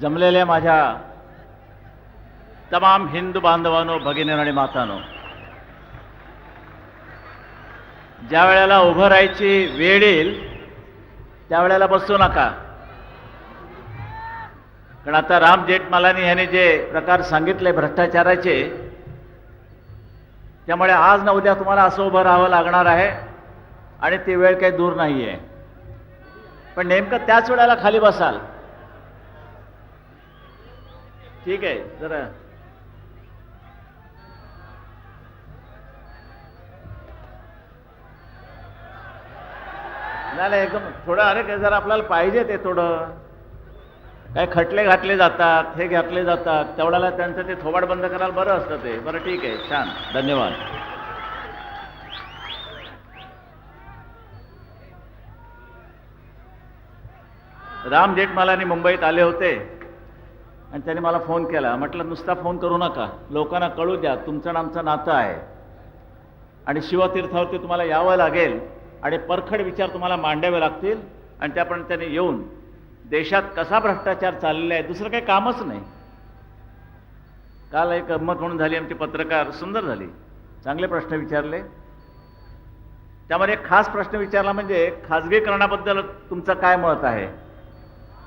जमलेल्या माझ्या तमाम हिंदू बांधवांनो, भगिनींनो आणि मातांनो, ज्या वेळेला उभं राहायची वेळ येईल त्यावेळेला बसू नका. कारण आता राम जेठमलानी यांनी जे प्रकार सांगितले भ्रष्टाचाराचे, त्यामुळे आज ना उद्या तुम्हाला असं उभं राहावं लागणार आहे आणि ती वेळ काही दूर नाही आहे. पण नेमकं त्याच वेळेला खाली बसाल. ठीक आहे, जरा नाही एकदम थोडं, अरे काय जरा आपल्याला पाहिजे ते थोडं, काय खटले घातले जातात, हे घातले जातात, तेवढ्याला त्यांचं ते थोबाड बंद करायला बरं असतं ते. बरं ठीक आहे, छान, धन्यवाद. राम जेठमलानी मुंबईत आले होते आणि त्यांनी मला फोन केला. म्हटलं नुसता फोन करू नका, लोकांना कळू द्या तुमचं आणि आमचं नातं आहे आणि शिवतीर्थावरती तुम्हाला यावं लागेल आणि परखड विचार तुम्हाला मांडावे लागतील आणि त्याप्रमाणे त्यांनी येऊन देशात कसा भ्रष्टाचार चाललेला आहे, दुसरं काही कामच नाही. काल एक गंमत म्हणून झाली, आमची पत्रकार सुंदर झाली, चांगले प्रश्न विचारले. त्यामध्ये एक खास प्रश्न विचारला म्हणजे खाजगीकरणाबद्दल तुमचं काय मत आहे.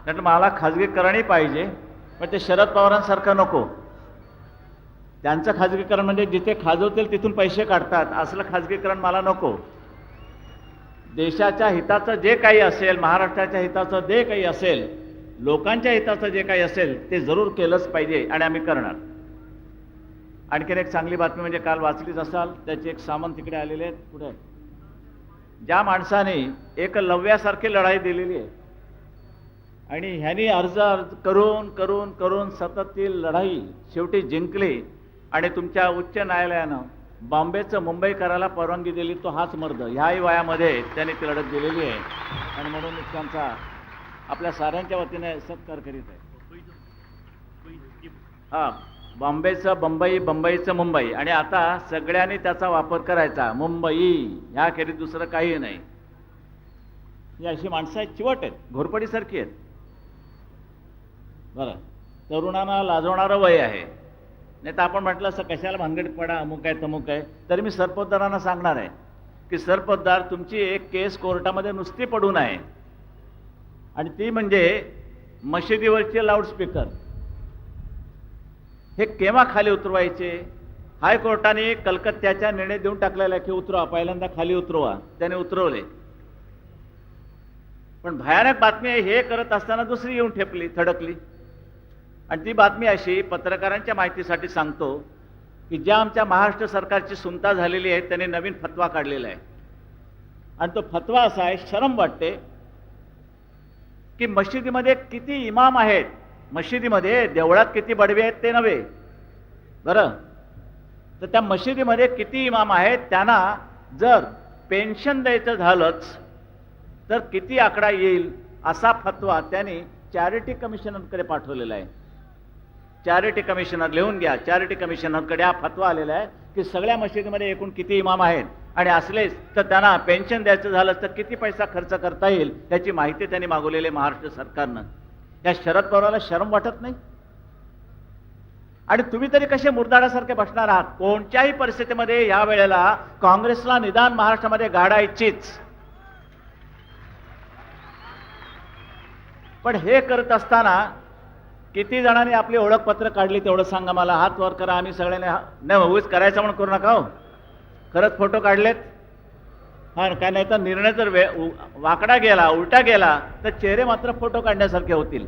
म्हटलं मला खाजगीकरणही पाहिजे, पण ते शरद पवारांसारखं नको. त्यांचं खाजगीकरण म्हणजे जिथे खाजवतील तिथून पैसे काढतात, असलं खाजगीकरण मला नको. देशाच्या हिताचं जे काही असेल, महाराष्ट्राच्या हिताचं जे काही असेल, लोकांच्या हिताचं जे काही असेल ते जरूर केलंच पाहिजे आणि आम्ही करणार. आणखीन एक चांगली बातमी म्हणजे काल वाचलीच असाल, त्याचे एक सामंत तिकडे आलेले आहेत. पुढे ज्या माणसाने एकलव्यासारखी लढाई दिलेली आहे आणि ह्यांनी अर्ज करून करून करून सतत ती लढाई शेवटी जिंकली आणि तुमच्या उच्च न्यायालयानं बॉम्बेचं मुंबई करायला परवानगी दिली, तो हाच मर्द. ह्याही वयामध्ये त्यांनी ती लढत दिलेली आहे आणि म्हणून त्यांचा आपल्या साऱ्यांच्या वतीने सत्कार करीत आहे. हां, बॉम्बेचं बंबई, बंबईचं मुंबई, आणि आता सगळ्यांनी त्याचा वापर करायचा. मुंबई ह्याखेरीज दुसरं काही नाही. ही अशी माणसं आहेत, चिवट आहेत, घोरपडीसारखी आहेत. बरं, तरुणांना लाजवणारं वय आहे, नाही तर आपण म्हटलं असं कशाला भानगडीत पडा, अमुक आहे तमुक आहे. तरी मी सरपोतदारांना सांगणार आहे की सरपोतदार, तुमची एक केस कोर्टामध्ये नुसती पडून आहे आणि ती म्हणजे मशिदीवरचे लाऊडस्पीकर. हे केव्हा खाली उतरवायचे. हायकोर्टाने कलकत्त्याचा निर्णय देऊन टाकलेला आहे की उतरवा, पहिल्यांदा खाली उतरवा. त्याने उतरवले. पण भयानक बातमी आहे, हे करत असताना दुसरी येऊन ठेपली, थडकली. आणि ती बातमी अशी, पत्रकारांच्या माहितीसाठी सांगतो की ज्या आमच्या महाराष्ट्र सरकारची सुनता झालेली आहे त्यांनी नवीन फतवा काढलेला आहे आणि तो फतवा असा आहे, शरम वाटते की मशिदीमध्ये किती इमाम आहेत, मशिदीमध्ये देवळात किती बडवे आहेत ते नव्हे, बरं, तर त्या मशिदीमध्ये किती इमाम आहेत त्यांना जर पेन्शन द्यायचं झालंच तर किती आकडा येईल असा फतवा त्यांनी चॅरिटी कमिशनरकडे पाठवलेला आहे. चॅरिटी कमिशनर, लिहून घ्या, चॅरिटी कमिशनरकडे हा फतवा आलेला आहे की सगळ्या मशिदीमध्ये एकूण किती इमाम आहेत आणि असलेच तर त्यांना पेन्शन द्यायचं झालं तर किती पैसा खर्च करता येईल त्याची माहिती त्यांनी मागवलेली आहे महाराष्ट्र सरकारनं. या शरद पवाराला शरम वाटत नाही. आणि तुम्ही तरी कसे मुरदाडासारखे बसणार आहात. कोणत्याही परिस्थितीमध्ये या वेळेला काँग्रेसला निदान महाराष्ट्रामध्ये गाडायचीच. पण हे करत असताना किती जणांनी आपली ओळखपत्र काढली तेवढं सांगा मला. हात वर करा. आम्ही सगळ्यांनी नाही उगीच करायचं म्हणून करू नका हो. खरंच फोटो काढलेत. हा, काय नाही तर निर्णय जर वाकडा गेला, उलटा गेला तर चेहरे मात्र फोटो काढण्यासारखे होतील.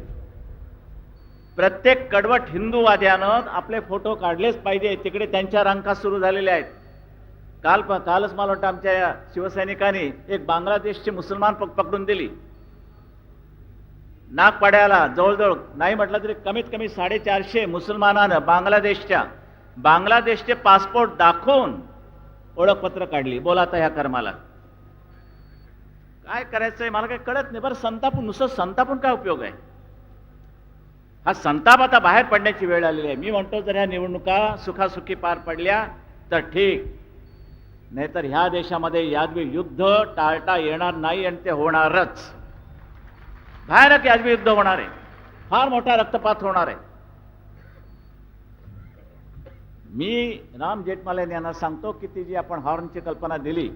प्रत्येक कडवट हिंदूवाद्यानं आपले फोटो काढलेच पाहिजे. तिकडे त्यांच्या रांका सुरू झालेल्या आहेत. कालच मला वाटतं आमच्या शिवसैनिकांनी एक बांगलादेशची मुसलमान पकडून दिली. नागपाड्याला जवळजवळ नाही म्हटलं तरी कमीत कमी 450 मुसलमानानं बांगलादेशचे पासपोर्ट दाखवून ओळखपत्र काढली. बोला आता ह्या कर्माला काय करायचंय मला काही कळत नाही. बरं, संतापून, नुसतं संतापून काय उपयोग आहे. हा संताप आता बाहेर पडण्याची वेळ आलेली आहे. मी म्हणतो जर ह्या निवडणुका सुखासुखी पार पडल्या तर ठीक, नाहीतर ह्या देशामध्ये यादवी युद्ध टाळता येणार नाही आणि ते होणारच. भयानक यादवी युद्ध होणार आहे. फार मोठा रक्तपात होणार आहे. मी राम जेठमलानी यांना सांगतो की ती जी आपण हॉर्नची कल्पना दिली,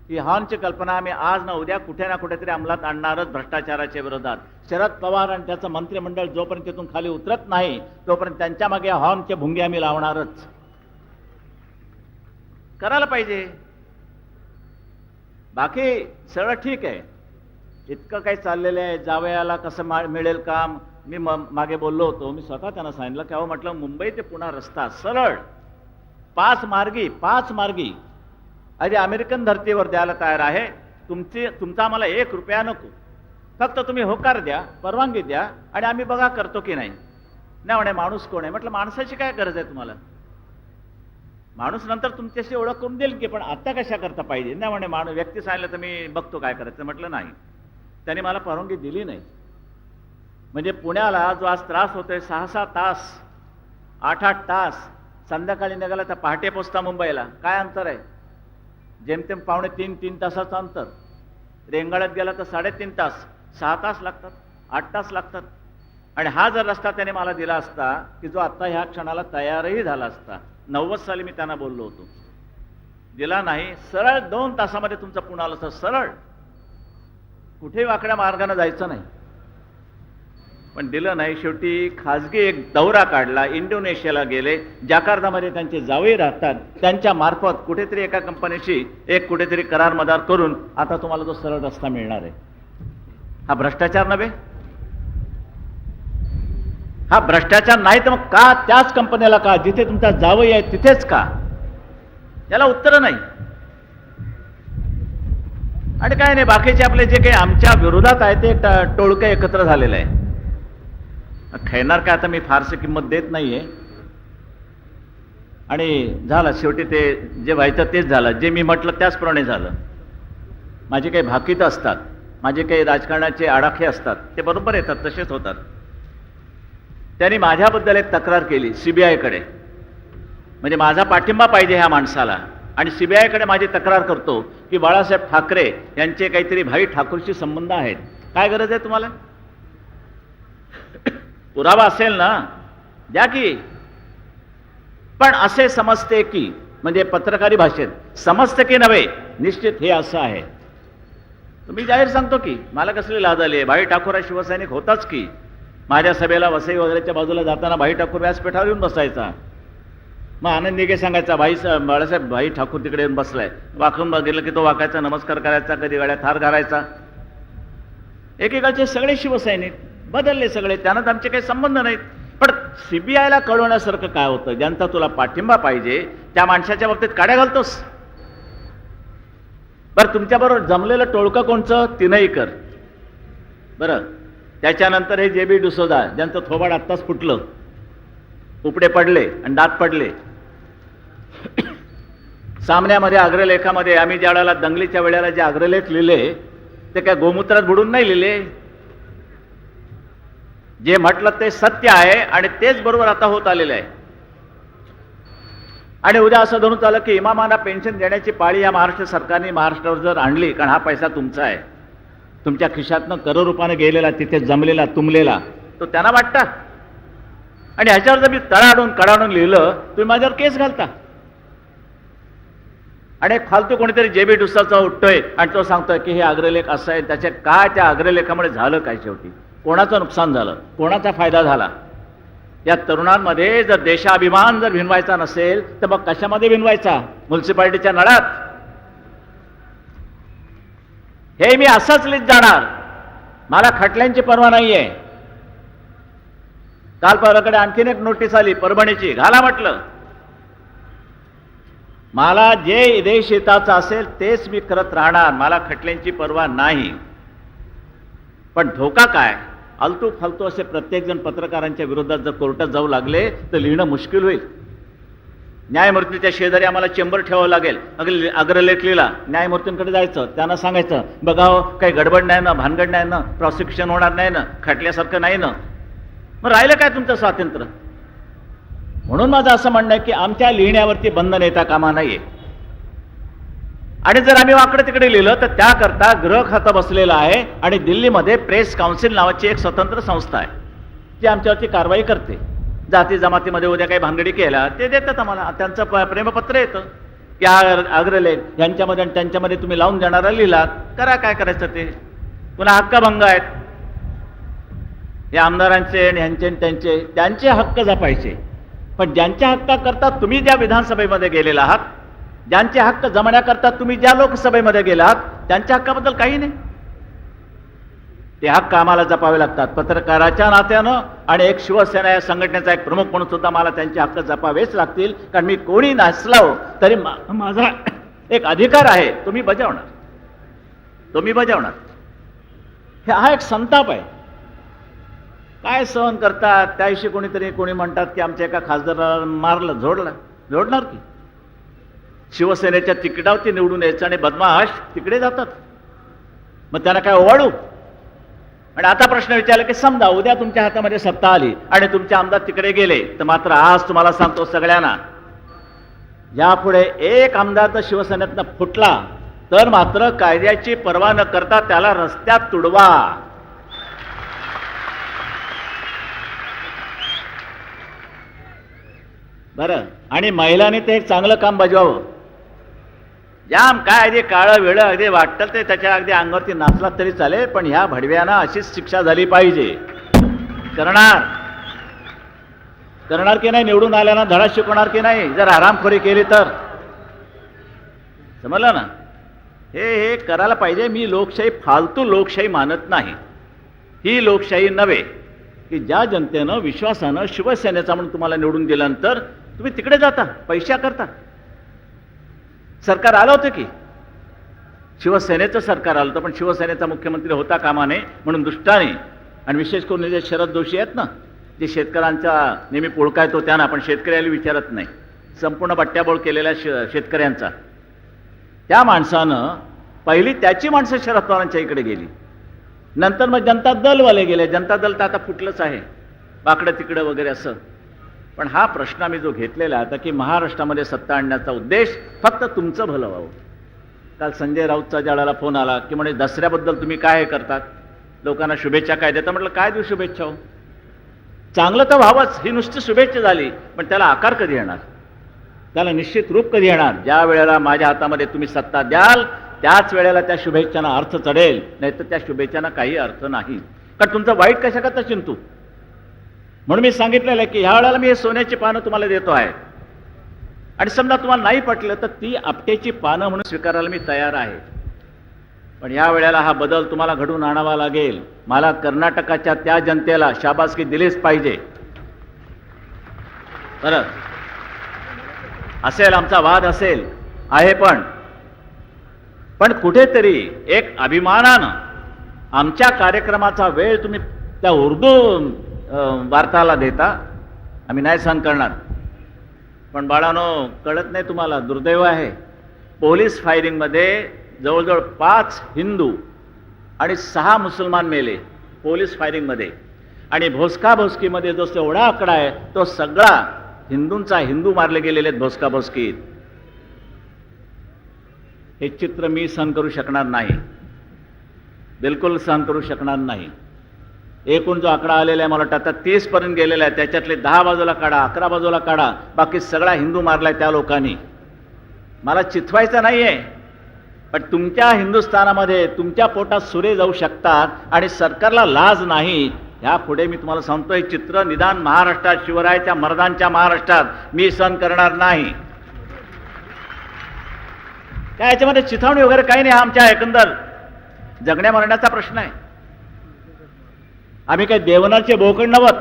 ही हॉर्नची कल्पना आम्ही आज ना उद्या कुठे ना कुठेतरी अंमलात आणणारच भ्रष्टाचाराच्या विरोधात. शरद पवार आणि त्याचं मंत्रिमंडळ जोपर्यंत तिथून खाली उतरत नाही तोपर्यंत त्यांच्या मागे हॉर्नचे भुंगे आम्ही लावणारच. करायला पाहिजे. बाकी सगळं ठीक आहे, इतकं काही चाललेलं आहे. जावयाला कसं मिळेल काम, मी मागे बोललो होतो. मी स्वतः त्यांना सांगितलं की अहो म्हटलं, मुंबई ते पुणा रस्ता सरळ 5 मार्गी अरे अमेरिकन धर्तीवर द्यायला तयार आहे. तुमचा आम्हाला 1 रुपया नको, फक्त तुम्ही होकार द्या, परवानगी द्या आणि आम्ही बघा करतो की नाही. नाही म्हणे माणूस कोण आहे. म्हटलं माणसाची काय गरज आहे तुम्हाला, माणूस नंतर तुमच्याशी ओळख करून देईल की, पण आता कशा करता पाहिजे. नाही म्हणे व्यक्ती सांगितलं तर मी बघतो काय करायचं. म्हटलं नाही, त्यांनी मला परवानगी दिली नाही. म्हणजे पुण्याला जो आज त्रास होतोय 6-6 तास 8-8 तास, संध्याकाळी निघाला तर पहाटे पोचता मुंबईला, काय अंतर आहे. जेमतेम 2.5-3 तासाचं अंतर. रेंगाळत गेला तर 3.5 तास, 6 तास लागतात, 8 तास लागतात. आणि हा जर रस्ता त्याने मला दिला असता की जो आता ह्या क्षणाला तयारही झाला असता, 90 साली मी त्यांना बोललो होतो, दिला नाही. सरळ 2 तासामध्ये तुमचं पुण्याला असं सरळ, कुठेही वाकड्या मार्गाने जायचं नाही. पण दिलं नाही. शेवटी खाजगी एक दौरा काढला, इंडोनेशियाला गेले, जाकार्तामध्ये त्यांचे जावई राहतात, त्यांच्या मार्फत कुठेतरी एका कंपनीशी एक कुठेतरी करार मदार करून आता तुम्हाला तो सरळ रस्ता मिळणार आहे. हा भ्रष्टाचार नव्हे? हा भ्रष्टाचार नाही तर मग का त्याच कंपनीला, का जिथे तुमचा जावई आहे तिथेच का? त्याला उत्तर नाही. आणि काय नाही, बाकीचे आपले जे काही आमच्या विरोधात आहे ते टोळकं एकत्र झालेलं आहे. खेळणार काय आता मी फारशी किंमत देत नाहीये. आणि झालं शेवटी, ते जे व्हायचं तेच झालं, जे मी म्हटलं त्याचप्रमाणे झालं. माझे काही भाकीत असतात, माझे काही राजकारणाचे आडाखे असतात, ते बरोबर येतात, तसेच होतात. त्यांनी माझ्याबद्दल एक तक्रार केली सीबीआयकडे, म्हणजे माझा पाठिंबा पाहिजे ह्या माणसाला. आणि सीबीआयकडे माझी तक्रार करतो की बाळासाहेब ठाकरे यांचे काहीतरी भाई ठाकूरशी संबंध आहेत. काय गरज आहे तुम्हाला? पुरावा असेल ना, द्या की. पण असे समजते की, म्हणजे पत्रकारी भाषेत समजते की नव्हे, निश्चित हे असं आहे. तुम्ही जाहीर सांगतो की मला कसली लाज आली आहे. भाई ठाकूर हा शिवसैनिक होताच की. माझ्या सभेला वसई वगैरेच्या बाजूला जाताना भाई ठाकूर व्यासपीठावर येऊन बसायचा. मग आनंद निगे सांगायचा, बाळासाहेब भाई ठाकूर तिकडे येऊन बसलाय. वाकून बघितलं की तो वाकायचा, नमस्कार करायचा, कधी गळ्यात हार घालायचा. एकेकाळचे सगळे शिवसैनिक बदलले सगळे, त्यांनाच आमचे काही संबंध नाहीत. पण सीबीआयला कळवण्यासारखं काय होतं? ज्यांचा तुला पाठिंबा पाहिजे त्या माणसाच्या बाबतीत काड्या घालतोस. बरं, तुमच्याबरोबर जमलेलं टोळकं कोणचं? तिनईकर. बरं, त्याच्यानंतर हे जे बी डिसोजा, ज्यांचं थोबाड आत्ताच फुटलं, उपडे पडले आणि दात पडले. सामन्यामध्ये अग्रलेखामध्ये आम्ही ज्या वेळेला दंगलीच्या वेळेला जे अग्रलेख लिहिले ते काय गोमूत्रात बुडून नाही लिहिले. जे म्हटलं ते सत्य आहे आणि तेच बरोबर आता होत आलेलं आहे. आणि उद्या असं धरून चाललं की इमामांना पेन्शन देण्याची पाळी या महाराष्ट्र सरकारने महाराष्ट्रावर जर आणली, कारण हा पैसा तुमचा आहे, तुमच्या खिशातनं करोड रुपयाने गेलेला, तिथे जमलेला, तुंबलेला, तो त्यांना वाटतं. आणि ह्याच्यावर जर मी तळाडून कडाडून लिहिलं, तुम्ही माझ्यावर केस घालता. आणि एक फालतू कोणीतरी जे बी डुसाचा उठतोय आणि तो सांगतोय की हे अग्रलेख असं आहे. त्याच्या काय त्या अग्रलेखामुळे झालं काय? शेवटी कोणाचं नुकसान झालं, कोणाचा फायदा झाला? या तरुणांमध्ये जर देशाभिमान जर भिनवायचा नसेल तर मग कशामध्ये भिनवायचा? म्युन्सिपाल्टीच्या नळात? हे मी असंच लिहित जाणार. मला खटल्यांची पर्वा नाहीये. काल परवाकडे आणखीन एक नोटीस आली परभणीची, घाला म्हटलं. मला जे देश हिताचं असेल तेच मी करत राहणार, मला खटल्यांची पर्वा नाही. पण धोका काय? आलतू फालतू असे प्रत्येकजण पत्रकारांच्या विरोधात जर कोर्टात जाऊ लागले तर लिहिणं मुश्किल होईल. न्यायमूर्तीच्या शेजारी आम्हाला चेंबर ठेवावं लागेल. अग्रलेख लिहिला, न्यायमूर्तींकडे जायचं, त्यांना सांगायचं बघा काही गडबड नाही ना, भानगड नाही ना, प्रॉसिक्युशन होणार नाही ना, खटल्यासारखं नाही ना. मग राहिलं काय तुमचं स्वातंत्र्य? म्हणून माझं असं म्हणणं आहे की आमच्या लिहिण्यावरती बंधन येता कामा नाहीये. आणि जर आम्ही वाकडे तिकडे लिहिलं तर त्याकरता गृह खातं बसलेलं आहे आणि दिल्लीमध्ये प्रेस काउन्सिल नावाची एक स्वतंत्र संस्था आहे. ती आमच्यावरती कारवाई करते. जाती जमातीमध्ये उद्या काही भानगडी केला ते देतात आम्हाला, त्यांचं प्रेमपत्र येतं की अग्रलेख यांच्यामध्ये आणि त्यांच्यामध्ये तुम्ही लावून देणारा लिहिलात, करा काय करायचं ते. पुन्हा हक्कभंग आहेत हे आमदारांचे आणि ह्यांचे आणि त्यांचे हक्क जपायचे. पण ज्यांच्या हक्काकरता तुम्ही ज्या विधानसभेमध्ये गेलेला आहात, ज्यांचे हक्क जमण्याकरता तुम्ही ज्या लोकसभेमध्ये गेला आहात, त्यांच्या हक्काबद्दल काही नाही. ते हक्क आम्हाला जपावे लागतात पत्रकाराच्या नात्यानं, आणि एक शिवसेना या संघटनेचा एक प्रमुख म्हणून सुद्धा मला त्यांचे हक्क जपावेच लागतील. कारण मी कोणी नसलो तरी माझा एक अधिकार आहे, तुम्ही बजावणार. हा एक संताप आहे. काय सहन करतात त्याविषयी कोणी म्हणतात की आमच्या एका खासदाराला मारलं, जोडणार की शिवसेनेच्या तिकिटावरती निवडून यायचं आणि बदमाश तिकडे जातात, मग त्यांना काय ओवाळू. आणि आता प्रश्न विचारला की समजा उद्या तुमच्या हातामध्ये सत्ता आली आणि तुमचे आमदार तिकडे गेले, तर मात्र आज तुम्हाला सांगतो सगळ्यांना, यापुढे एक आमदार जर शिवसेनेतनं फुटला तर मात्र कायद्याची पर्वा न करता त्याला रस्त्यात तुडवा. बरं, आणि महिलांनी ते एक चांगलं काम बजवावं. जाम काय अगदी काळं वेळं अगदी वाटतं ते त्याच्या अगदी अंगावरती नाचला तरी चालेल, पण ह्या भडव्यांना अशीच शिक्षा झाली पाहिजे. करणार की नाही, निवडून आल्यानं धडा शिकवणार की नाही, जर आरामखोरी केली तर. समजलं ना, हे करायला पाहिजे. मी लोकशाही फालतू लोकशाही मानत नाही. ही लोकशाही नव्हे की ज्या जनतेनं विश्वासानं शिवसेनेचा म्हणून तुम्हाला निवडून दिल्यानंतर तुम्ही तिकडे जाता पैशा करता. सरकार आलं होतं की शिवसेनेचं सरकार आलं होतं, पण शिवसेनेचा मुख्यमंत्री होता कामा नये म्हणून दुष्टाने, आणि विशेष करून जे शरद जोशी आहेत ना, जे शेतकऱ्यांचा नेहमी पोळका येतो त्यांना, पण शेतकऱ्याला विचारत नाही, संपूर्ण बट्ट्याबोळ केलेल्या शेतकऱ्यांचा, त्या माणसानं पहिली त्याची माणसं शरद पवारांच्या इकडे गेली. नंतर मग जनता दलवाले गेले. जनता दल तर आता फुटलंच आहे, बाकडं तिकडं वगैरे असं. पण हा प्रश्न मी जो घेतलेला आता की महाराष्ट्रामध्ये सत्ता आणण्याचा उद्देश फक्त तुमचं भलं व्हावं. काल संजय राऊतचा ज्यावेळेला फोन आला की म्हणे दसऱ्याबद्दल तुम्ही काय हे करतात, लोकांना शुभेच्छा काय देता. म्हटलं काय देऊ शुभेच्छा, हो चांगलं तर व्हावंच, ही नुसती शुभेच्छा झाली, पण त्याला आकार कधी येणार, त्याला निश्चित रूप कधी येणार. ज्या वेळेला माझ्या हातामध्ये तुम्ही सत्ता द्याल त्याच वेळेला त्या शुभेच्छांना अर्थ चढेल, नाहीतर त्या शुभेच्छांना काही अर्थ नाही. कारण तुमचं वाईट कशा करता चिंतू. म्हणून मी सांगितलेलं आहे की ह्या वेळेला मी हे सोन्याची पानं तुम्हाला देतो आहे, आणि समजा तुम्हाला नाही पटलं तर ती आपटेची पानं म्हणून स्वीकारायला मी तयार आहे. पण या वेळेला हा बदल तुम्हाला घडवून आणावा लागेल. मला कर्नाटकाच्या त्या जनतेला शाबासकी दिलीच पाहिजे. बरं असेल, आमचा वाद असेल आहे, पण कुठेतरी एक अभिमानानं आमच्या कार्यक्रमाचा वेळ तुम्ही त्या उर्दू वार्ताला देता, आम्ही नाही सहन करणार. पण बाळानो, कळत नाही तुम्हाला, दुर्दैव आहे, पोलीस फायरिंगमध्ये जवळजवळ 5 हिंदू आणि 6 मुसलमान मेले पोलीस फायरिंगमध्ये, आणि भोसकाभोसकीमध्ये जो एवढा आकडा आहे तो सगळा हिंदूंचा, हिंदू मारले गेलेले आहेत भोसकाभोसकीत. हे चित्र मी सहन करू शकणार नाही, बिलकुल सहन करू शकणार नाही. एकूण जो आकडा आलेला आहे मला वाटतं आता 30 पर्यंत गेलेला आहे, त्याच्यातले 10 बाजूला काढा, 11 बाजूला काढा, बाकी सगळा हिंदू मारलाय त्या लोकांनी. मला चिथवायचं नाहीये, पण तुमच्या हिंदुस्थानामध्ये तुमच्या पोटात सुरे जाऊ शकतात आणि सरकारला लाज नाही. ह्या पुढे मी तुम्हाला सांगतोय, चित्र निदान महाराष्ट्रात, शिवरायाच्या मर्दांच्या महाराष्ट्रात मी सहन करणार नाही. काय याच्यामध्ये चिथावणी वगैरे काही नाही, आमच्या एकंदर जगण्या मरण्याचा प्रश्न आहे. आम्ही काही देवनारचे बोकड नवत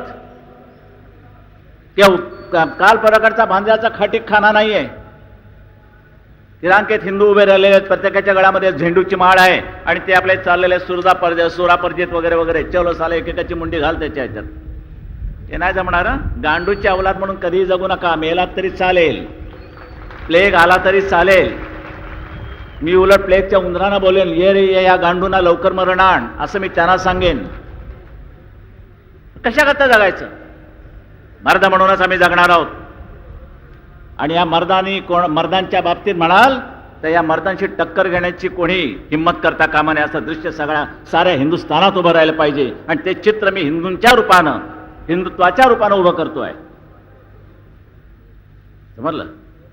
किंवा काल प्रकारचा भांज्याचा खटीक खाना नाहीये. तिरांकेत हिंदू उभे राहिलेले आहेत, प्रत्येकाच्या गळ्यामध्ये झेंडूची माळ आहे, आणि ते आपले चाललेले सुरापर्जित वगैरे वगैरे, चलो साले एकेकाची मुंडी घाल त्याच्या ह्याच्यात. हे नाही जमणार. गांडूची अवलाद म्हणून कधीही जगू नका. मेलात तरी चालेल, प्लेग आला तरी चालेल. मी उलट प्लेगच्या उंदरांना बोलेन, ये रे ये, या गांडूंना लवकर मरण आण, असं मी त्यांना सांगेन. कशा करता जगायचं? मर्द म्हणूनच आम्ही जगणार आहोत. आणि या मर्दांच्या बाबतीत म्हणाल तर या मर्दांशी टक्कर घेण्याची कोणी हिंमत करता कामा नये. असं दृश्य साऱ्या हिंदुस्थानात उभं राहिलं पाहिजे, आणि ते चित्र मी हिंदूंच्या रूपानं हिंदुत्वाच्या रूपानं उभं करतोय. समजलं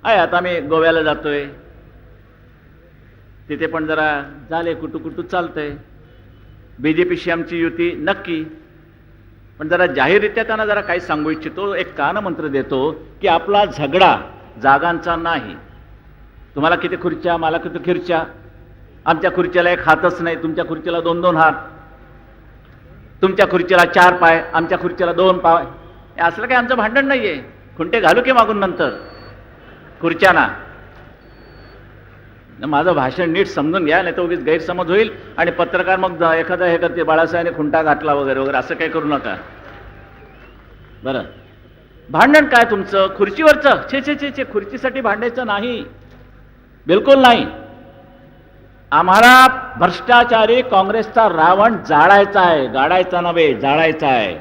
आहे. आता आम्ही गोव्याला जातोय, तिथे पण जरा झाले कुटू चालतंय. बीजेपीशी आमची युती नक्की, पण जरा जाहीररित्या त्यांना जरा काही सांगू इच्छितो. एक कानमंत्र देतो की आपला झगडा जागांचा नाही. तुम्हाला किती खुर्च्या, मला किती खुर्च्या. आमच्या खुर्चीला एक हातच नाही, तुमच्या खुर्चीला 2-2 हात. तुमच्या खुर्चीला 4 पाय, आमच्या खुर्चीला 2 पाय. हे असलं काही आमचं भांडण नाहीये. खुंटे घालू की मागून नंतर खुर्च्यांना. माझं भाषण नीट समजून घ्या, नाही तर उगीच गैरसमज होईल आणि पत्रकार मग एखादा हे करते बाळासाहेबांनी खुंटा घातला वगैरे वगैरे, असं काही करू नका. बरं, भांडण काय तुमचं खुर्चीवरचं? छे, खुर्चीसाठी भांडायचं नाही, बिलकुल नाही. आम्हाला भ्रष्टाचारी काँग्रेसचा रावण जाळायचा आहे, गाडायचा नव्हे, जाळायचा आहे.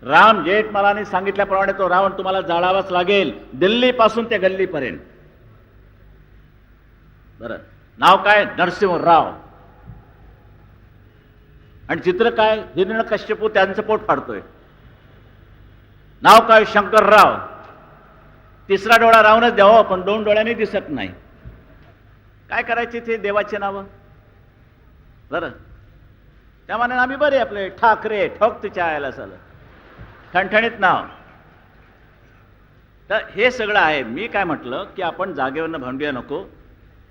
राम जेठमलानी सांगितल्याप्रमाणे तो रावण तुम्हाला जाळावाच लागेल, दिल्लीपासून ते गल्लीपर्यंत. बरं, नाव काय? नरसिंहराव. आणि चित्र काय? हिरण्यकश्यपू त्यांचं पोट फाडतोय. नाव काय? शंकरराव. तिसरा डोळा रावणच द्यावं, पण 2 डोळ्यांनी दिसत नाही. काय करायचे ते देवाचे नावं? बरं, त्यामाने आम्ही बरे आपले ठाकरे, ठोक तिच्या आयला झालं, ठणठणीत नाव. तर हे सगळं आहे. मी काय म्हटलं की आपण जागेवरनं भांडूया नको.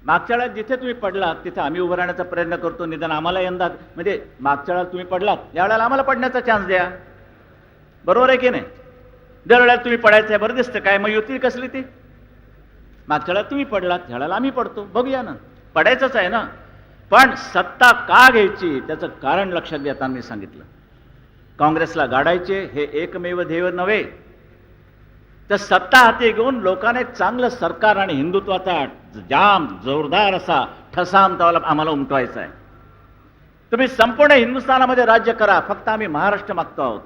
मागच्या वेळेला जिथे तुम्ही पडलात तिथे आम्ही उभं राहण्याचा प्रयत्न करतो. निदान आम्हाला यंदा, म्हणजे मागच्या वेळेला तुम्ही पडलात, यावेळेला आम्हाला पडण्याचा चान्स द्या. बरोबर आहे की नाही? दरवेळेला तुम्ही पडायचं आहे, बरं दिसतं काय? मग युती कसली ती? मागच्या वेळेला तुम्ही पडलात, ह्या वेळेला आम्ही पडतो. बघूया ना, पडायचंच आहे ना. पण सत्ता का घ्यायची त्याचं कारण लक्षात घेताना मी सांगितलं, काँग्रेसला गाडायचे हे एकमेव ध्येय नव्हे, तर सत्ता हाती घेऊन लोकांना एक चांगलं सरकार आणि हिंदुत्वाचा जाम जोरदार असा ठसा आम्हाला उमटवायचा आहे. तुम्ही संपूर्ण हिंदुस्थानामध्ये राज्य करा, फक्त आम्ही महाराष्ट्र मागतो आहोत.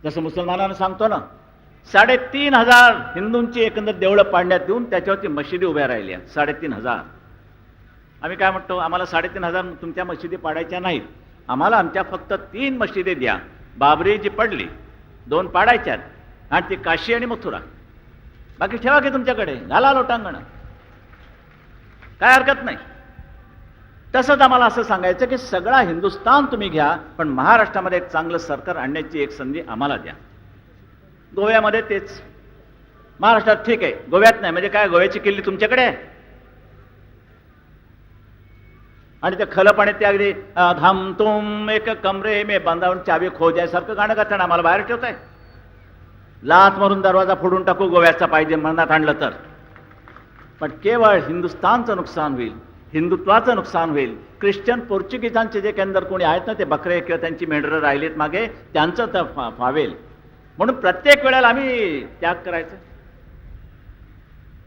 जसं मुसलमानांना सांगतो ना, 3,500 हिंदूंची एकंदर देवळं पाडण्यात येऊन त्याच्यावरती मशिदी उभ्या राहिल्या. 3,500. आम्ही काय म्हणतो, आम्हाला 3,500 तुमच्या मशिदी पाडायच्या नाहीत, आम्हाला आमच्या फक्त 3 मशिदी द्या. बाबरी जी पडली 2 पाडायच्यात, आणि ती काशी आणि मथुरा. बाकी ठेवा की तुमच्याकडे, घाला लोटांगण, काय हरकत नाही. तसंच आम्हाला असं सांगायचं की सगळा हिंदुस्थान तुम्ही घ्या, पण महाराष्ट्रामध्ये एक चांगलं सरकार आणण्याची एक संधी आम्हाला द्या. गोव्यामध्ये तेच, महाराष्ट्रात ठीक आहे, गोव्यात नाही. म्हणजे काय, गोव्याची किल्ली तुमच्याकडे आहे? आणि ते खलं पाणी ते अगदी धाम तुम एक कमरे मे बांधावून चावी खो जायसारखं गाणं गातं, आम्हाला बाहेर ठेवताय. लाथ मारून दरवाजा फोडून टाकू गोव्याचा पाहिजे मनात आणलं तर. पण केवळ हिंदुस्थानचं नुकसान होईल, हिंदुत्वाचं नुकसान होईल. ख्रिश्चन पोर्चुगीजांचे जे केंद्र कोणी आहेत ना, ते बकरे किंवा त्यांची मेंढरं राहिलीत मागे, त्यांचं तर फावेल. म्हणून प्रत्येक वेळेला आम्ही त्याग करायचं.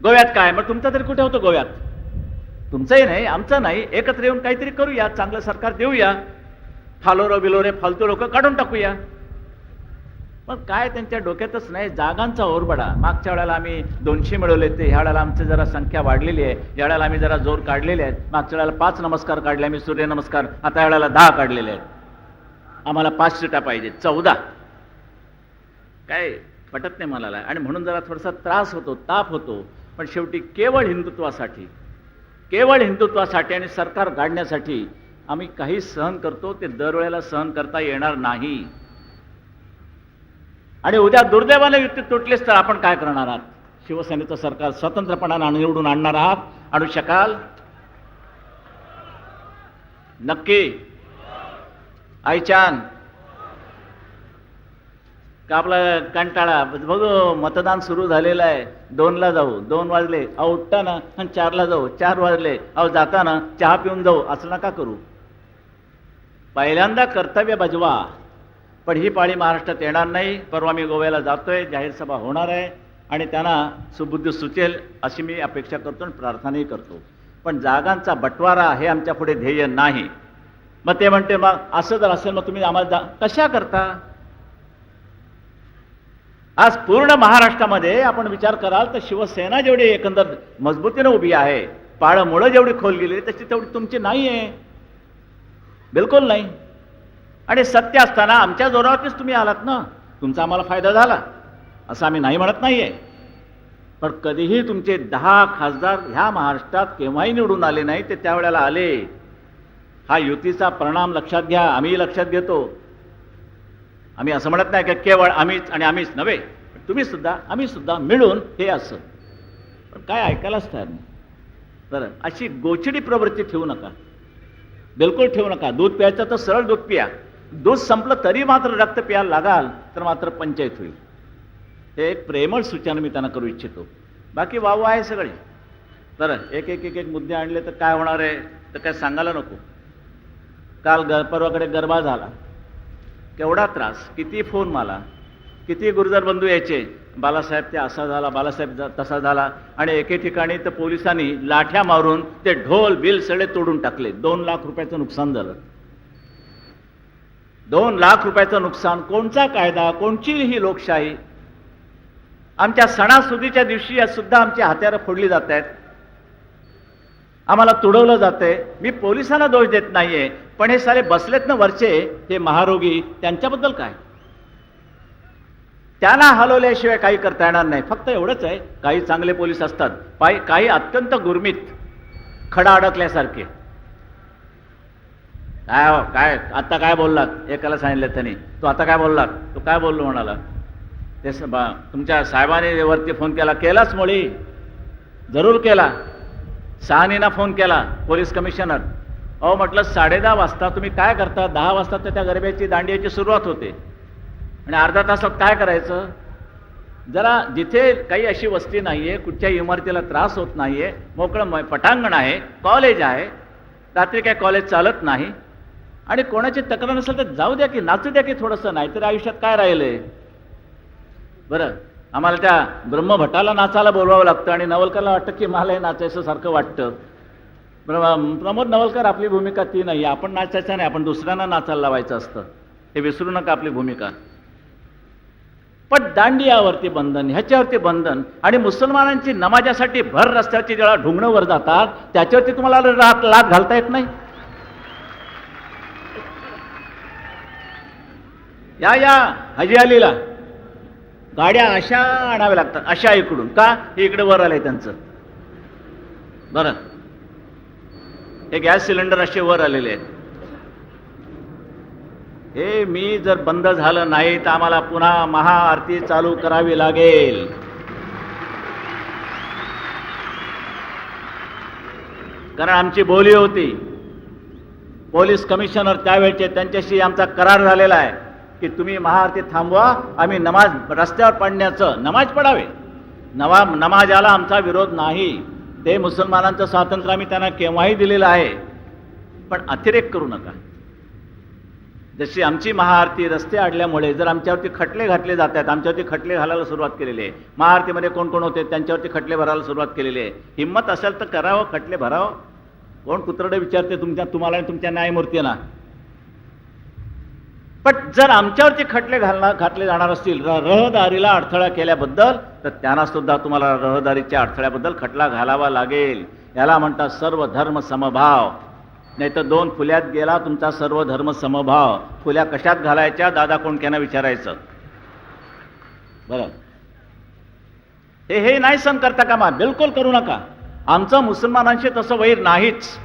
गोव्यात काय, मग तुमचं तरी कुठे होतं गोव्यात? तुमचंही नाही, आमचं नाही. एकत्र येऊन काहीतरी करूया, चांगलं सरकार देऊया, फालोरे बिलोरे फालतू लोक काढून टाकूया. पण काय त्यांच्या डोक्यातच नाही, जागांचा ओरबडा. मागच्या वेळेला आम्ही 200 मिळवले, ते ह्या वेळेला आमची जरा संख्या वाढलेली आहे, या वेळेला आम्ही जरा जोर काढलेले आहेत. मागच्या वेळेला 5 नमस्कार काढले आम्ही, सूर्यनमस्कार, आता या वेळेला 10 काढलेले आहेत. आम्हाला 5 सीटा पाहिजे, 14. काय पटत नाही मला. आणि म्हणून जरा थोडासा त्रास होतो, ताप होतो. पण शेवटी केवळ हिंदुत्वासाठी आणि सरकार गाडण्यासाठी आम्ही काही सहन करतो, ते दरवेळेला सहन करता येणार नाही. आणि उद्या दुर्दैवाने युती तुटलीच तर आपण काय करणार आहात? शिवसेनेचं सरकार स्वतंत्रपणाने निवडून आणणार आहात? आणू शकाल? नक्की? आईचान का आपला कंटाळा? बघू, मतदान सुरू झालेलं आहे, 2ला जाऊ, 2 वाजले, अहो उठताना, आणि 4ला जाऊ, 4 वाजले, अहो जाताना चहा पिऊन जाऊ, असं नका करू. पहिल्यांदा कर्तव्य बजवा. पण ही पाळी महाराष्ट्रात येणार नाही. परवा मी गोव्याला जातोय, जाहीर सभा होणार आहे, आणि त्यांना सुबुद्धी सुचेल अशी मी अपेक्षा करतो आणि प्रार्थनाही करतो. पण जागांचा बंटवारा हे आमच्या पुढे ध्येय नाही. मग ते म्हणते, मग असं जर असेल, मग तुम्ही आम्हाला कशा करता? आज पूर्ण महाराष्ट्रामध्ये आपण विचार कराल तर शिवसेना जेवढी एकंदर मजबूतीने उभी आहे, पाळमुळं जेवढी खोल गेली तशी तेवढी तुमची नाही आहे, बिलकुल नाही. आणि सत्य असताना आमच्या जोरावरतीच तुम्ही आलात ना, तुमचा आम्हाला फायदा झाला असं आम्ही नाही म्हणत नाहीये. पण कधीही तुमचे 10 खासदार ह्या महाराष्ट्रात केव्हाही निवडून आले नाही, ते त्यावेळेला आले. हा युतीचा परिणाम लक्षात घ्या, आम्ही लक्षात घेतो. आम्ही असं म्हणत नाही की केवळ आम्हीच आणि आम्हीच नव्हे, तुम्ही सुद्धा आम्ही सुद्धा मिळून हे असं. पण काय ऐकायलाच तयार नाही. बरं, अशी गोचिडी प्रवृत्ती ठेवू नका, बिलकुल ठेवू नका. दूध प्यायचं तर सरळ दूध पिया. दूध संपलं तरी मात्र रक्त प्यायला लागाल तर मात्र पंचायत होईल. हे एक प्रेमळ सूचना मी त्यांना करू इच्छितो. बाकी वाव आहे सगळे. बरं, एक एक एक एक मुद्दे आणले तर काय होणार आहे तर काय सांगायला नको. काल परवाकडे गरबा झाला, केवढा त्रास, किती फोन मला, किती गुर्जर बंधू यायचे, बालासाहेब ते असा झाला, बालासाहेब तसा झाला. आणि एके ठिकाणी तर पोलिसांनी लाठ्या मारून ते ढोल बिल सगळे तोडून टाकले. 2 लाख रुपयाचं नुकसान झालं. 2 लाख रुपयाचं नुकसान. कोणचा कायदा, कोणची ही लोकशाही? आमच्या सणासुदीच्या दिवशी सुद्धा आमची हत्यारं फोडली जात आहेत, आम्हाला तुडवलं जातंय. मी पोलिसांना दोष देत नाहीये, पण हे सारे बसलेत ना वरचे हे महारोगी, त्यांच्याबद्दल काय? त्यांना हलवल्याशिवाय काही करता येणार नाही. फक्त एवढंच आहे, काही चांगले पोलीस असतात, काही अत्यंत गुरमीत, खडा अडकल्यासारखे. काय आता काय बोललात? एकाला सांगितलं त्यांनी, तू आता काय बोललात? तू काय बोललो म्हणाला? ते तुमच्या साहेबांनी वरती फोन केलाच मुळी, जरूर केला. सहानीना फोन केला, पोलीस कमिशनर. अहो म्हटलं 10:30 वाजता तुम्ही काय करता? 10 वाजता तर त्या गरब्याची दांडियाची सुरुवात होते आणि अर्धा तासात काय करायचं? जरा जिथे काही अशी वस्ती नाहीये, कुठच्याही इमारतीला त्रास होत नाहीये, मोकळं पटांगण आहे, कॉलेज आहे, रात्री काय कॉलेज चालत नाही, आणि कोणाची तक्रार नसेल तर जाऊ द्या की, नाचू द्या की थोडंसं, नाहीतर आयुष्यात काय राहिलंय? बरं, आम्हाला त्या ब्रह्मभट्टाला नाचायला बोलवावं लागतं आणि नवलकरला वाटतं की मला हे नाचायचं सारखं वाटतं. प्रमोद नवलकर, आपली भूमिका ती नाही. आपण नाचायचं नाही, आपण दुसऱ्यांना नाचायला लावायचं असतं. हे विसरू नका आपली भूमिका. पण दांडियावरती बंधन, ह्याच्यावरती बंधन, आणि मुसलमानांची नमाजासाठी भर रस्त्याची जेव्हा ढुंगणं वर जातात त्याच्यावरती तुम्हाला लाथ घालता येत नाही. या हजी अलीला गाड्या अशा आणाव्या लागतात, अशा इकडून का? हे इकडे वर आलंय त्यांचं. बरं, हे गॅस सिलेंडर असे वर आलेले आहेत. हे मी जर बंद झालं नाही तर आम्हाला पुन्हा महाआरती चालू करावी लागेल. कारण आमची बोली होती, पोलीस कमिशनर त्यावेळचे, त्यांच्याशी आमचा करार झालेला आहे की तुम्ही महाआरती थांबवा, आम्ही नमाज रस्त्यावर पडण्याचं, नमाज पडावे, नमाजाला आमचा विरोध नाही. ते मुसलमानांचं स्वातंत्र्य आम्ही त्यांना केव्हाही दिलेलं आहे, पण अतिरेक करू नका. जशी आमची महाआरती रस्ते अडल्यामुळे जर आमच्यावरती खटले घातले जात आहेत, आमच्यावरती खटले घालायला सुरुवात केलेली आहे. महाआरतीमध्ये कोण कोण होते त्यांच्यावरती खटले भरायला सुरुवात केलेली आहे. हिंमत असेल तर करावं, खटले भरावं. कोण कुत्रडे विचारते तुम्हाला आणि तुमच्या न्यायमूर्तींना? पण जर आमच्यावरती खटले घातले जाणार असतील रहदारीला अडथळा केल्याबद्दल, तर त्यांना सुद्धा तुम्हाला रहदारीच्या अडथळ्याबद्दल खटला घालावा लागेल. याला म्हणतात सर्व धर्म समभाव. नाही तर 2 फुल्यात गेला तुमचा सर्व धर्म समभाव. फुल्या कशात घालायच्या? दादा कोणक्यांना विचारायचं. बरं, हे नाही सहन करता कामा, बिलकुल करू नका. आमचं मुसलमानांशी तसं वैर नाहीच.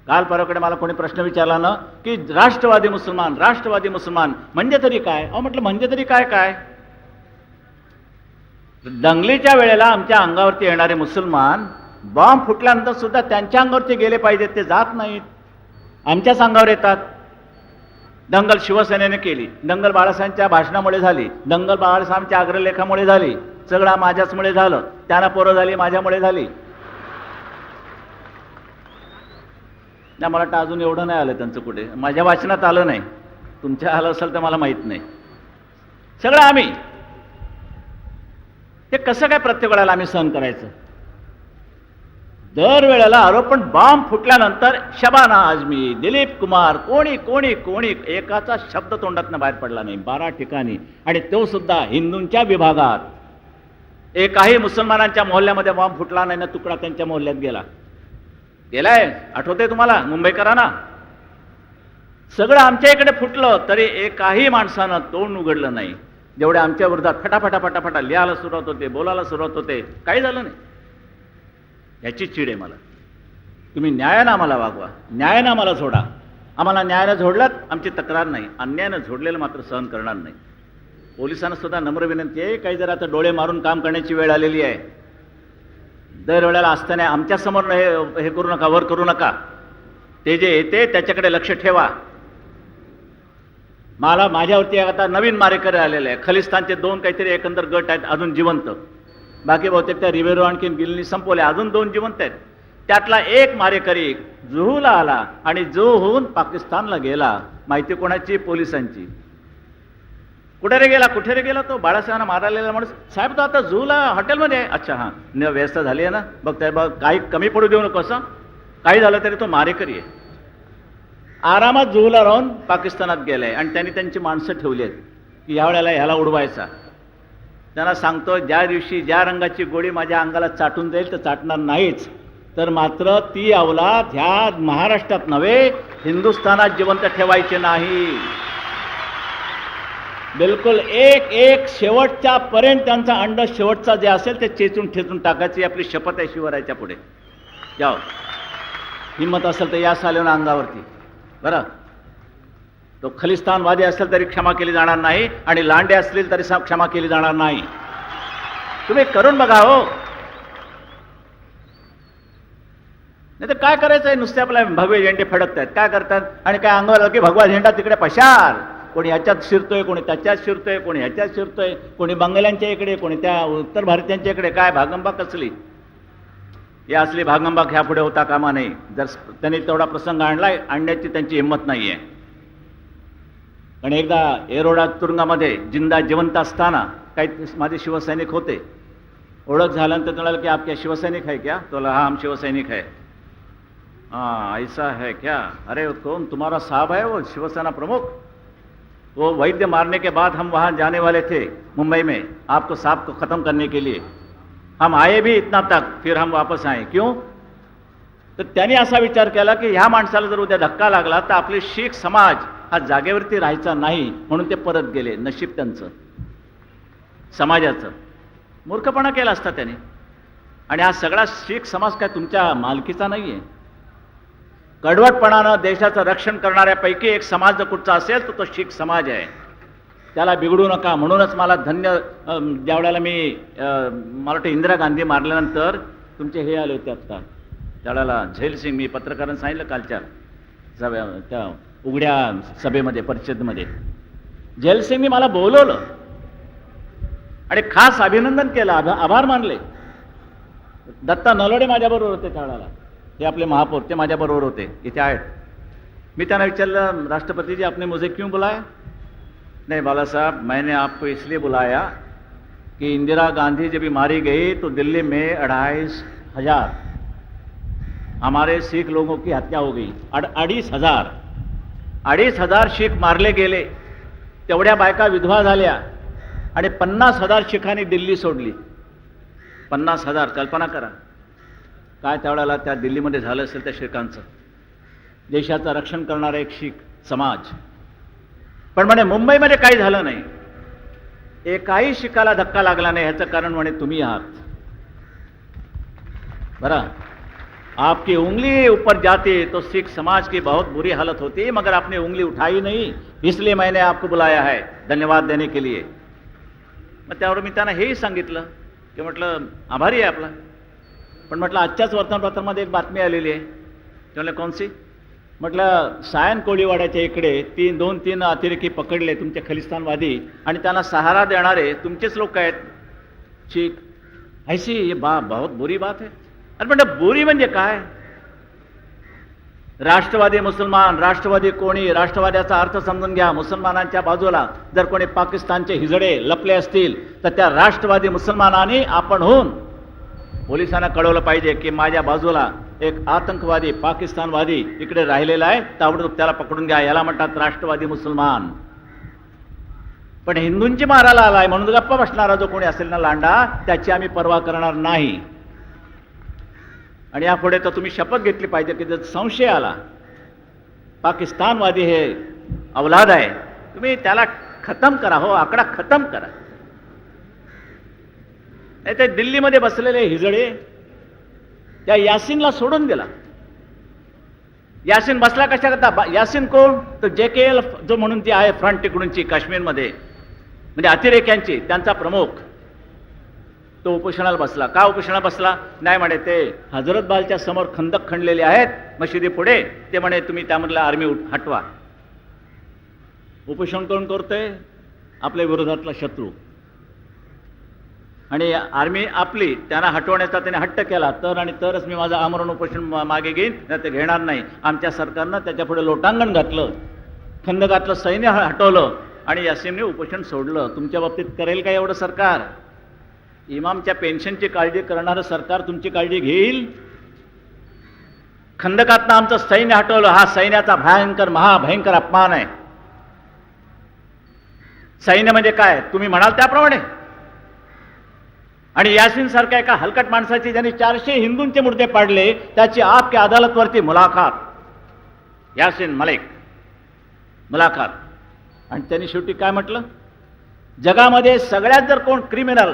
काल परवाकडे मला कोणी प्रश्न विचारला ना की राष्ट्रवादी मुसलमान म्हणजे तरी काय? अहो म्हटलं म्हणजे तरी काय? दंगलीच्या वेळेला आमच्या अंगावरती येणारे मुसलमान बॉम्ब फुटल्यानंतर सुद्धा त्यांच्या अंगावरती गेले पाहिजेत, ते जात नाहीत, आमच्याच अंगावर येतात. दंगल शिवसेनेने केली, दंगल बाळासाहेबांच्या भाषणामुळे झाली, दंगल बाळासाहेबांच्या अग्रलेखामुळे झाली, सगळं माझ्याचमुळे झालं, त्यांना पोरं झाली, माझ्यामुळे झाली. नाही, मला वाटतं अजून एवढं नाही आलं त्यांचं, कुठे माझ्या वाचनात आलं नाही, तुमच्या आलं असेल तर मला माहीत नाही. सगळं आम्ही, ते कसं काय प्रत्येक वेळेला आम्ही सहन करायचं? दरवेळेला आरोपण बॉम्ब फुटल्यानंतर शबाना आझमी, दिलीप कुमार, कोणी एकाचा शब्द तोंडातनं बाहेर पडला नाही 12 ठिकाणी, आणि तो सुद्धा हिंदूंच्या विभागात. एकाही मुसलमानांच्या मोहल्ल्यामध्ये बॉम्ब फुटला नाही ना तुकडा त्यांच्या मोहल्ल्यात गेलाय. आठवतंय तुम्हाला मुंबईकरांना? सगळं आमच्या इकडे फुटलं तरी एकाही माणसानं तोंड उघडलं नाही. जेवढे आमच्या विरोधात फटाफटा फटाफटा लिहायला सुरुवात होते, बोलायला सुरुवात होते, काही झालं नाही. याची चीड आहे मला. तुम्ही न्यायानं आम्हाला वागवा, न्यायानं आम्हाला झोडा. आम्हाला न्यायानं झोडलात आमची तक्रार नाही, अन्यायानं झोडलेलं मात्र सहन करणार नाही. पोलिसांना सुद्धा नम्र विनंती आहे, काही जर आता डोळे मारून काम करण्याची वेळ आलेली आहे. दरवेळेला असताना आमच्यासमोर हे करू नका, वर करू नका. ते जे येते त्याच्याकडे लक्ष ठेवा. मला माझ्यावरती आता नवीन मारेकरी आलेले आहे. खलिस्तानचे 2 काहीतरी एकंदर गट आहेत अजून जिवंत. बाकी बहुतेक त्या रिबेरो आणखीन गिलनी संपवले, अजून 2 जिवंत आहेत. त्यातला एक मारेकरी जुहूला आला आणि जुहूहून पाकिस्तानला गेला. माहिती कोणाची? पोलिसांची. कुठे रे गेला, कुठे रे गेला तो? बाळासाहेबांना मारलेला माणूस. साहेब तो आता जुहूला हॉटेलमध्ये आहे. अच्छा, हां, व्यवस्था झाली आहे ना? बघताय बघ, काही कमी पडू देऊ नको. असं काही झालं तरी तो मारेकरी आहे. आरामात जुहूला राहून पाकिस्तानात गेलाय आणि त्यांनी त्यांची माणसं ठेवली आहेत की ह्या वेळेला ह्याला उडवायचा. त्यांना सांगतो, ज्या दिवशी ज्या रंगाची गोळी माझ्या अंगाला चाटून जाईल तर चाटणार नाहीच, तर मात्र ती अवलाद ह्या महाराष्ट्रात नव्हे हिंदुस्थानात जिवंत ठेवायची नाही. बिलकुल एक शेवटच्या पर्यंत त्यांचा अंड शेवटचा जे असेल ते चेचून ठेचून टाकायची आपली शपथ आहे शिवरायाच्या पुढे. जाओ, हिंमत असेल तर या सालेन अंगावरती. बरं, तो खलिस्तानवादी असेल तरी क्षमा केली जाणार नाही आणि लांडे असतील तरी क्षमा केली जाणार नाही. तुम्ही करून बघा हो. नाही तर काय करायचंय? नुसते आपल्या भगवे झेंडे फडकत आहेत. काय करतात? आणि काय अंगावर की भगवा झेंडा तिकडे पशार. कोणी ह्याच्यात शिरतोय, कोणी त्याच्यात शिरतोय, कोणी ह्याच्यात शिरतोय, कोणी बंगाल्यांच्या इकडे, कोणी त्या उत्तर भारतीयांच्या इकडे. काय भागंबा कसली? या असली भागंबा ह्या पुढे होता कामा नाही. जर त्यांनी तेवढा प्रसंग आणण्याची त्यांची हिंमत नाही आहे. पण एकदा एरोडा तुरुंगामध्ये जिवंत असताना काही माझे शिवसैनिक होते. ओळख झाल्यानंतर म्हणाले की आप क्या शिवसैनिक है क्या? तो हाँ, हम शिवसैनिक है. हाँ, ऐसा है क्या? अरे कौन तुम्हारा साहब है? वो शिवसेना प्रमुख. वो वैद्य मारने के बाद हम वहाँ जाने वाले थे मुंबई में आपको साहब को ख़त्म करने के लिए. हम आए भी इतना तक, फिर हम वापस आए. क्यों? तर त्यांनी असा विचार केला की ह्या माणसाला जर उद्या धक्का लागला तर आपले शीख समाज हा जागेवरती राहायचा नाही, म्हणून ते परत गेले. नशीब त्यांचं, समाजाचं. मूर्खपणा केला असता त्याने. आणि हा सगळा शीख समाज काय तुमच्या मालकीचा नाही आहे. कडवटपणानं देशाचं रक्षण करणाऱ्यापैकी एक समाज जर कुठचा असेल तर तो शीख समाज आहे. त्याला बिघडू नका. म्हणूनच मला ज्या वेळेला मला वाटतं इंदिरा गांधी मारल्यानंतर तुमचे हे आले होते आत्ता, त्यावेळेला झैल सिंग, मी पत्रकारांना सांगितलं कालच्या त्या उघड्या सभेमध्ये, परिषदेमध्ये, झैल सिंगनी मला बोलवलं आणि खास अभिनंदन केलं, आभार मानले. दत्ता नलोडे माझ्याबरोबर होते त्यावेळेला, हे आपले महापौर, ते माझ्याबरोबर होते, इथे आहेत. मी त्यांना विचारलं, राष्ट्रपति जी आपने मुझे क्यों बुलाया? नहीं बाला साहब, मैंने आपको इसलिए बुलाया कि इंदिरा गांधी जब मारी गई तो दिल्ली में 2,500 हमारे सिख लोगों की हत्या हो गई. 2,500 शीख मारले गेले. तेवढ्या बायका विधवा झाल्या आणि 50,000 शिखांनी दिल्ली सोडली. 50,000, कल्पना करा काय त्यावेळेला त्या दिल्लीमध्ये झालं असेल त्या शिखांचं. देशाचं रक्षण करणारा एक शीख समाज. पण म्हणे मुंबईमध्ये काही झालं नाही, एकाही शिखाला धक्का लागला नाही. ह्याचं कारण म्हणे तुम्ही आहात. बरा, आपकी उंगली ऊपर जाती तो सिख समाज की बहुत बुरी हालत होती, मगर आपने उंगली उठाई नहीं, इसलिए मैंने आपको बुलाया है धन्यवाद देने के लिए. मग त्यावर मी त्यांना हेही सांगितलं की म्हटलं आभारी आहे आपला. पण म्हटलं आजच्याच वर्तमानपत्रामध्ये एक बातमी आलेली आहे. ते म्हणले कोणसी? म्हटलं सायन कोळीवाड्याच्या इकडे 2-3 अतिरेकी पकडले तुमचे खलिस्तानवादी आणि त्यांना सहारा देणारे तुमचेच लोक आहेत शीख. ऐसी ये बहुत बुरी बात है. अरे म्हटलं बुरी म्हणजे काय? राष्ट्रवादी मुसलमान, राष्ट्रवादी कोणी, राष्ट्रवाद्याचा अर्थ समजून घ्या. मुसलमानांच्या बाजूला जर कोणी पाकिस्तानचे हिजडे लपले असतील तर त्या राष्ट्रवादी मुसलमानांनी आपण होऊन पोलिसांना कळवलं पाहिजे की माझ्या बाजूला एक आतंकवादी पाकिस्तानवादी इकडे राहिलेला आहे, ताबडतोब त्याला पकडून घ्या. याला म्हणतात राष्ट्रवादी मुसलमान. पण हिंदूंची मारायला आलाय म्हणून गप्पा बसणारा जो कोणी असेल ना लांडा, त्याची आम्ही पर्वा करणार नाही. आणि यापुढे तर तुम्ही शपथ घेतली पाहिजे की जर संशय आला पाकिस्तानवादी हे अवलाद आहे, तुम्ही त्याला खतम करा, हो आकडा खतम करा. नाही ते दिल्लीमध्ये बसलेले हिजडे त्या यासीनला सोडून दिला. यासीन बसला कशा करता? यासीन कोण? तो JKL जो म्हणून ती आहे फ्रंट तिकडूनची काश्मीरमध्ये, म्हणजे अतिरेक्यांची, त्यांचा प्रमुख, तो उपोषणाला बसला. का उपोषणाला बसला? नाही म्हणे ते हजरतबालच्या समोर खंदक खणलेले आहेत मशिदी पुढे, ते म्हणे तुम्ही त्यामधला आर्मी हटवा. उपोषण कोण करतोय? आपल्या विरोधातला शत्रू. आणि आर्मी आपली त्यांना हटवण्याचा त्याने हट्ट केला, तर आणि तरच मी माझं आमरण उपोषण मागे घेईन, नाही ते घेणार नाही. आमच्या सरकारनं त्याच्यापुढे लोटांगण घातलं, खंदकातलं सैन्य हटवलं आणि यासीनने उपोषण सोडलं. तुमच्या बाबतीत करेल का एवढं सरकार? इमामच्या पेन्शनची काळजी करणारं सरकार तुमची काळजी घेईल? खंदकातनं आमचं सैन्य हटवलं, हा सैन्याचा भयंकर महाभयंकर अपमान आहे. सैन्य म्हणजे काय? तुम्ही म्हणाल त्याप्रमाणे. आणि यासीन सारख्या एका हलकट माणसाची ज्यांनी 400 हिंदूंचे मुर्दे पाडले, त्याची आपकी अदालतवरती मुलाखत, यासीन मलिक मुलाखत. आणि त्यांनी शेवटी काय म्हटलं? जगामध्ये सगळ्यात जर कोण क्रिमिनल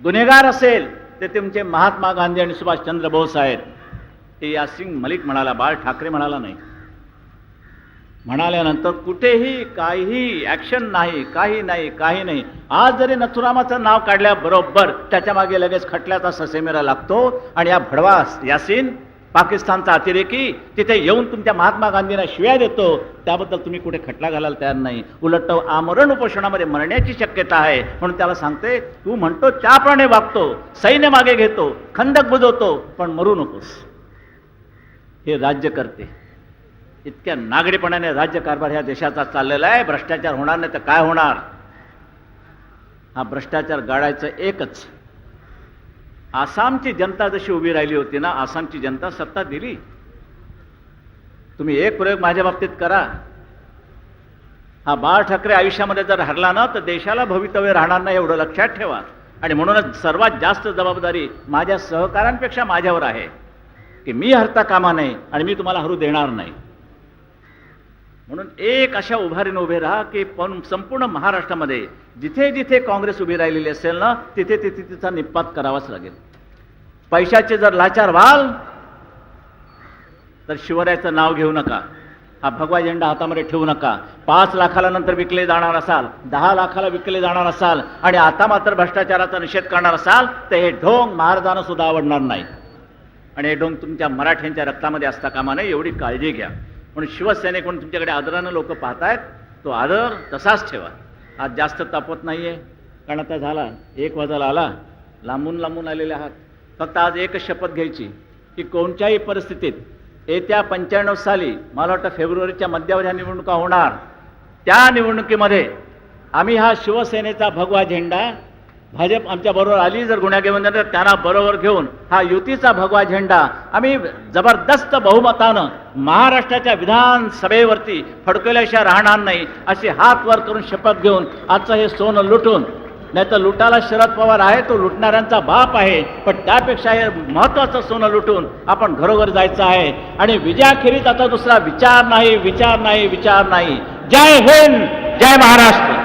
गुन्हेगार असेल ते तुमचे महात्मा गांधी आणि सुभाषचंद्र बोस आहेत. ते यासीन मलिक म्हणाला, बाळ ठाकरे म्हणाला नाही. म्हणाल्यानंतर कुठेही काहीही ॲक्शन नाही, काही नाही, काही नाही. आज जरी नथुरामाचं नाव काढल्याबरोबर त्याच्या मागे लगेच खटल्याचा ससेमिरा लागतो. आणि या भडवा यासीन पाकिस्तानचा अतिरेकी तिथे येऊन तुमच्या महात्मा गांधींना शिव्या देतो, त्याबद्दल तुम्ही कुठे खटला घालायला तयार नाही. उलट तो आमरण उपोषणामध्ये मरण्याची शक्यता आहे. म्हणून त्याला सांगते, तू म्हणतो त्याप्रमाणे वागतो, सैन्य मागे घेतो, खंदक बुजवतो, पण मरू नकोस. हे राज्य करते. इतक्या नागडीपणाने राज्यकारभार ह्या देशाचा चाललेला आहे. भ्रष्टाचार होणार नाही तर काय होणार? हा भ्रष्टाचार गाडायचं एकच. आसामची जनता जशी उभी राहिली होती ना, आसामची जनता सत्ता दिली. तुम्ही एक प्रयोग माझ्या बाबतीत करा. हा बाळ ठाकरे आयुष्यामध्ये जर हरला ना, तर देशाला भवितव्य राहणार नाही, एवढं लक्षात ठेवा. आणि म्हणूनच सर्वात जास्त जबाबदारी माझ्या सहकाऱ्यांपेक्षा माझ्यावर आहे की मी हरता कामा नये आणि मी तुम्हाला हरू देणार नाही. म्हणून एक अशा उभारीने उभे राहा की संपूर्ण महाराष्ट्रामध्ये जिथे जिथे काँग्रेस उभी राहिलेली असेल ना, तिथे तिथे तिचा निपात करावाच लागेल. पैशाचे जर लाचार व्हाल तर शिवरायाचं नाव घेऊ नका, हा भगवा झेंडा हातामध्ये ठेवू नका. 5 लाखाला नंतर विकले जाणार असाल, 10 लाखाला विकले जाणार असाल आणि आता मात्र भ्रष्टाचाराचा निषेध करणार असाल, तर हे ढोंग महाराजांना सुद्धा आवडणार नाही. आणि हे ढोंग तुमच्या मराठ्यांच्या रक्तामध्ये असता कामा नये, एवढी काळजी घ्या. म्हणून शिवसैनिक तुमच्याकडे आदरानं लोक पाहतायत, तो आदर तसाच ठेवा. आज जास्त तापवत नाहीये, कारण आता झाला 1 वाजायला आला, लांबून लांबून आलेले आहात. फक्त आज एकच शपथ घ्यायची की कोणत्याही परिस्थितीत येत्या 95 साली, मला वाटतं फेब्रुवारीच्या मध्यावर ह्या निवडणुका होणार, त्या निवडणुकीमध्ये आम्ही हा शिवसेनेचा भगवा झेंडा, भाजप आमच्या बरोबर आली जर गुन्हा घेऊन जाणार, त्यांना बरोबर घेऊन हा युतीचा भगवा झेंडा आम्ही जबरदस्त बहुमतानं महाराष्ट्राच्या विधानसभेवरती फडकवल्याशिवाय राहणार नाही, अशी हात वर करून शपथ घेऊन आजचं हे सोनं लुटून, नाही तर लुटाला शरद पवार आहे, तो लुटणाऱ्यांचा बाप आहे, पण त्यापेक्षा हे महत्त्वाचं सोनं लुटून आपण घरोघर जायचं आहे. आणि विजयाखेरीज आता दुसरा विचार नाही, विचार नाही, विचार नाही. जय हिंद, जय महाराष्ट्र.